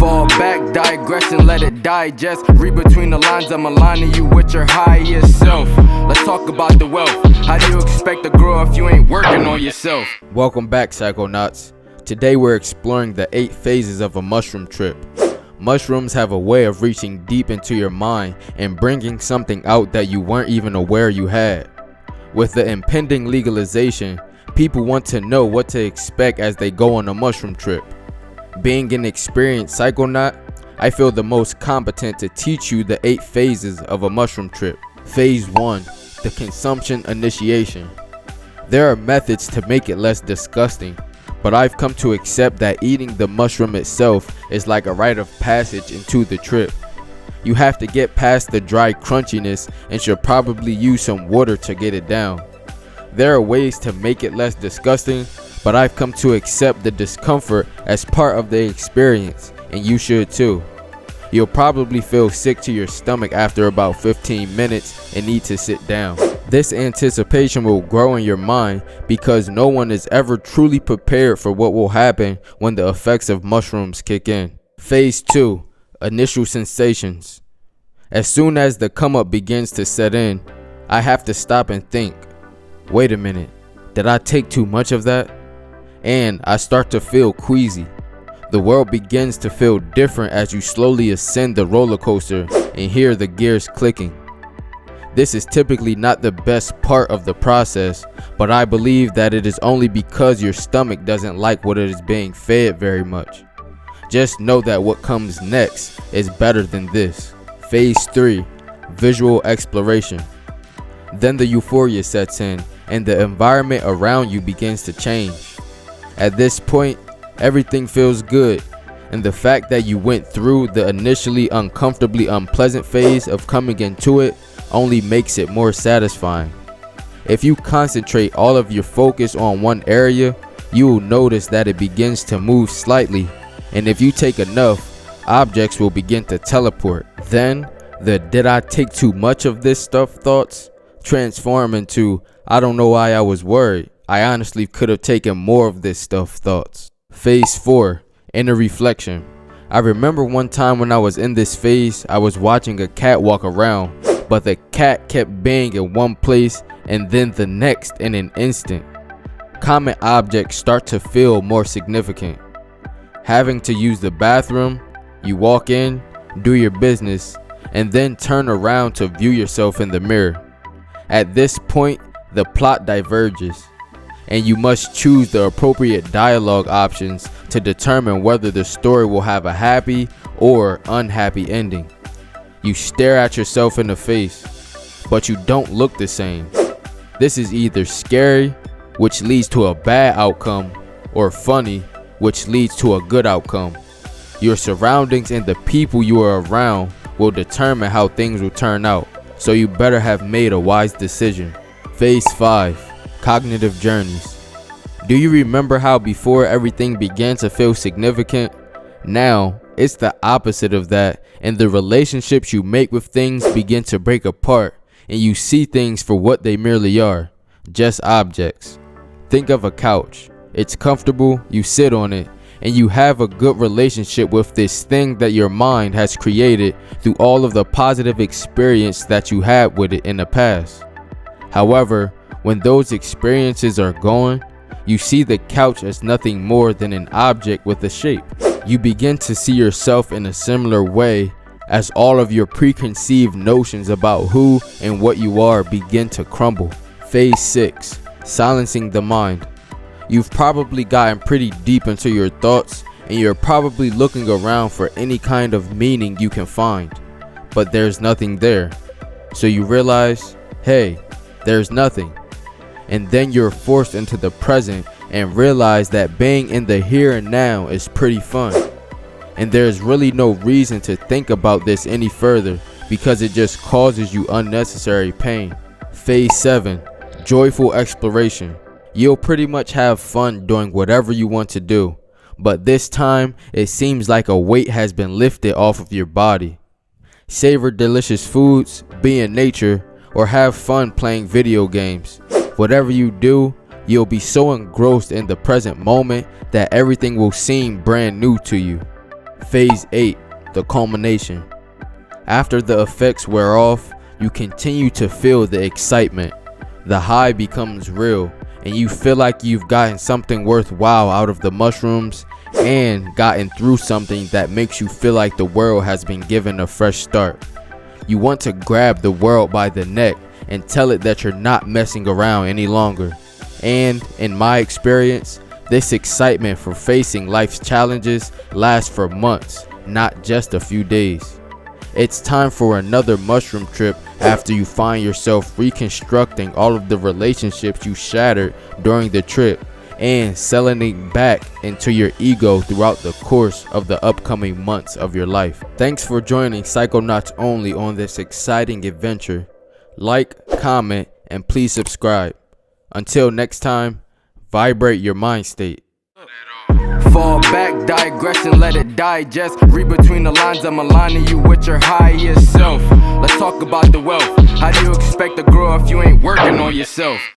Fall back, digressing, let it digest. Read between the lines, I'm aligning you with your highest self. Let's talk about the wealth. How do you expect to grow if you ain't working on yourself? Welcome back, Psychonauts. Today we're exploring the 8 phases of a mushroom trip. Mushrooms have a way of reaching deep into your mind and bringing something out that you weren't even aware you had. With the impending legalization, people want to know what to expect as they go on a mushroom trip. Being an experienced psychonaut, I feel the most competent to teach you the 8 phases of a mushroom trip. Phase 1, the consumption initiation. There are methods to make it less disgusting, but I've come to accept that eating the mushroom itself is like a rite of passage into the trip. You have to get past the dry crunchiness and should probably use some water to get it down. There are ways to make it less disgusting, but I've come to accept the discomfort as part of the experience, and you should too. You'll probably feel sick to your stomach after about 15 minutes and need to sit down. This anticipation will grow in your mind because no one is ever truly prepared for what will happen when the effects of mushrooms kick in. Phase 2, initial sensations. As soon as the come up begins to set in, I have to stop and think, wait a minute, did I take too much of that? And I start to feel queasy. The world begins to feel different as you slowly ascend the roller coaster and hear the gears clicking. This is typically not the best part of the process, but I believe that it is only because your stomach doesn't like what it is being fed very much. Just know that what comes next is better than this. Phase 3, visual exploration. Then the euphoria sets in and the environment around you begins to change. At this point, everything feels good, and the fact that you went through the initially uncomfortably unpleasant phase of coming into it only makes it more satisfying. If you concentrate all of your focus on one area, you will notice that it begins to move slightly, and if you take enough, objects will begin to teleport. Then, the "did I take too much of this stuff" thoughts transform into "I don't know why I was worried. I honestly could have taken more of this stuff" thoughts. Phase 4, inner reflection. I remember one time when I was in this phase, I was watching a cat walk around, but the cat kept being in one place and then the next in an instant. Common objects start to feel more significant. Having to use the bathroom, you walk in, do your business, and then turn around to view yourself in the mirror. At this point, the plot diverges, and you must choose the appropriate dialogue options to determine whether the story will have a happy or unhappy ending. You stare at yourself in the face, but you don't look the same. This is either scary, which leads to a bad outcome, or funny, which leads to a good outcome. Your surroundings and the people you are around will determine how things will turn out, so you better have made a wise decision. Phase 5, cognitive journeys. Do you remember how before everything began to feel significant? Now, it's the opposite of that, and the relationships you make with things begin to break apart, and you see things for what they merely are, just objects. Think of a couch. It's comfortable, you sit on it, and you have a good relationship with this thing that your mind has created through all of the positive experience that you had with it in the past. However, when those experiences are gone, you see the couch as nothing more than an object with a shape. You begin to see yourself in a similar way as all of your preconceived notions about who and what you are begin to crumble. Phase 6, silencing the mind. You've probably gotten pretty deep into your thoughts and you're probably looking around for any kind of meaning you can find, but there's nothing there. So you realize, hey, there's nothing. And then you're forced into the present and realize that being in the here and now is pretty fun. And there's really no reason to think about this any further because it just causes you unnecessary pain. Phase 7, joyful exploration. You'll pretty much have fun doing whatever you want to do, but this time it seems like a weight has been lifted off of your body. Savor delicious foods, be in nature, or have fun playing video games. Whatever you do, you'll be so engrossed in the present moment that everything will seem brand new to you. Phase 8, the culmination. After the effects wear off, you continue to feel the excitement. The high becomes real, and you feel like you've gotten something worthwhile out of the mushrooms and gotten through something that makes you feel like the world has been given a fresh start. You want to grab the world by the neck and tell it that you're not messing around any longer. And in my experience, this excitement for facing life's challenges lasts for months, not just a few days. It's time for another mushroom trip after you find yourself reconstructing all of the relationships you shattered during the trip and settling back into your ego throughout the course of the upcoming months of your life. Thanks for joining Psychonauts Only on this exciting adventure. Like, comment, and please subscribe. Until next time, vibrate your mind state. Fall back, digressing, let it digest. Read between the lines, I'm aligning you with your highest self. Let's talk about the wealth. How do you expect to grow if you ain't working on yourself?